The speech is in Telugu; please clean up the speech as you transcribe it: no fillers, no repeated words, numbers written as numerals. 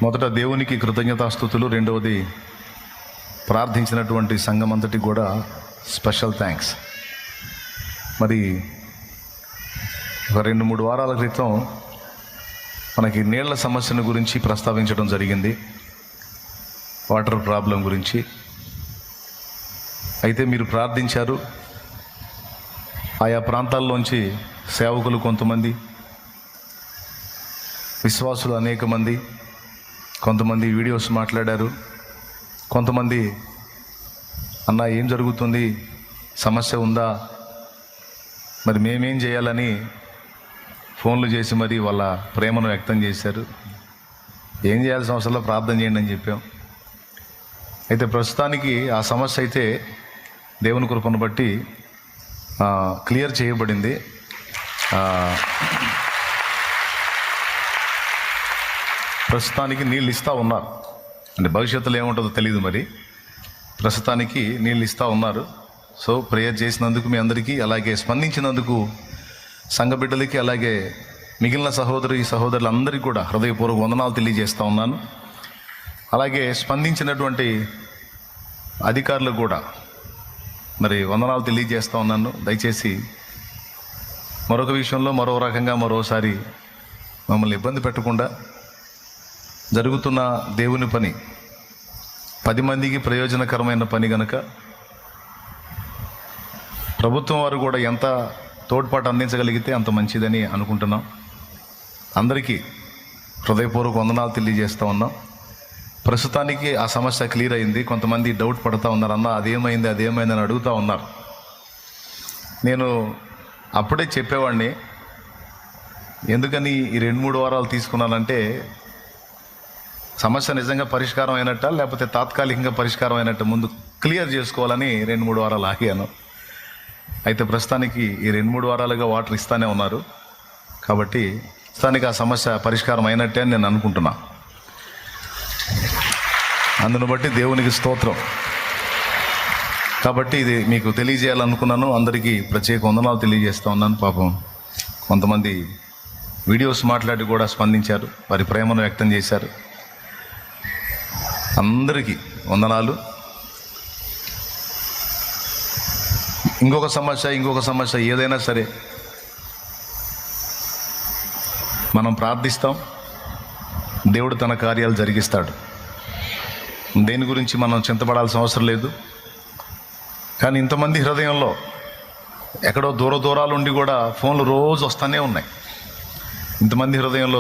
మొదట దేవునికి కృతజ్ఞతాస్తుతులు, రెండవది ప్రార్థించినటువంటి సంఘం అంతటికి కూడా స్పెషల్ థ్యాంక్స్. మరి ఒక 2-3 వారాల క్రితం మనకి నీళ్ల సమస్యను గురించి ప్రస్తావించడం జరిగింది, వాటర్ ప్రాబ్లం గురించి. అయితే మీరు ప్రార్థించారు. ఆయా ప్రాంతాల్లోంచి సేవకులు కొంతమంది, విశ్వాసులు అనేక మంది, కొంతమంది వీడియోస్ మాట్లాడారు. కొంతమంది అన్న ఏం జరుగుతుంది, సమస్య ఉందా, మరి మేమేం చేయాలని ఫోన్లు చేసి మరి వాళ్ళ ప్రేమను వ్యక్తం చేశారు. ఏం చేయాల్సిన అవసరంలో ప్రార్థన చేయండి అని చెప్పాం. అయితే ప్రస్తుతానికి ఆ సమస్య అయితే దేవుని కృపను బట్టి క్లియర్ చేయబడింది. ప్రస్తుతానికి నీళ్ళు ఇస్తూ ఉన్నారు. అంటే భవిష్యత్తులో ఏముంటుందో తెలియదు, మరి ప్రస్తుతానికి నీళ్ళు ఇస్తూ ఉన్నారు. సో ప్రేయర్ చేసినందుకు మీ అందరికీ, అలాగే స్పందించినందుకు సంఘ బిడ్డలకి, అలాగే మిగిలిన సహోదరులందరికీ కూడా హృదయపూర్వక వందనాలు తెలియజేస్తూ ఉన్నాను. అలాగే స్పందించినటువంటి అధికారులకు కూడా మరి వందనాలు తెలియజేస్తూ ఉన్నాను. దయచేసి మరొక విషయంలో మరో రకంగా మరోసారి మమ్మల్ని ఇబ్బంది పెట్టకుండా, జరుగుతున్న దేవుని పని 10 మందికి ప్రయోజనకరమైన పని కనుక ప్రభుత్వం వారు కూడా ఎంత తోడ్పాటు అందించగలిగితే అంత మంచిదని అనుకుంటున్నాం. అందరికీ హృదయపూర్వక వందనాలు తెలియజేస్తూ ఉన్నాం. ప్రస్తుతానికి ఆ సమస్య క్లియర్ అయింది. కొంతమంది డౌట్ పడుతూ ఉన్నారు, అన్న అదేమైంది అని అడుగుతూ ఉన్నారు. నేను అప్పుడే చెప్పేవాడిని, ఎందుకని ఈ 2-3 వారాలు తీసుకున్నానంటే సమస్య నిజంగా పరిష్కారం అయినట్ట, లేకపోతే తాత్కాలికంగా పరిష్కారం అయినట్టు ముందు క్లియర్ చేసుకోవాలని 2-3 వారాలు ఆగాను. అయితే ప్రస్తుతానికి ఈ 2-3 వారాలుగా వాటర్ ఇస్తూనే ఉన్నారు. కాబట్టి ప్రస్తుతానికి ఆ సమస్య పరిష్కారం అయినట్టే అని నేను అనుకుంటున్నా. అందును బట్టి దేవునికి స్తోత్రం. కాబట్టి ఇది మీకు తెలియజేయాలనుకున్నాను. అందరికీ ప్రత్యేక వందనాలు తెలియజేస్తూ ఉన్నాను. పాపం కొంతమంది వీడియోస్ మాట్లాడి కూడా స్పందించారు, వారి ప్రేమను వ్యక్తం చేశారు. అందరికీ వందనాలు. ఇంకొక సమస్య ఏదైనా సరే మనం ప్రార్థిస్తాం, దేవుడు తన కార్యాలు జరిగిస్తాడు. దేని గురించి మనం చింతపడాల్సిన అవసరం లేదు. కానీ ఇంతమంది హృదయంలో ఎక్కడో దూరాలుండి కూడా ఫోన్లు రోజు వస్తూనే ఉన్నాయి. ఇంతమంది హృదయంలో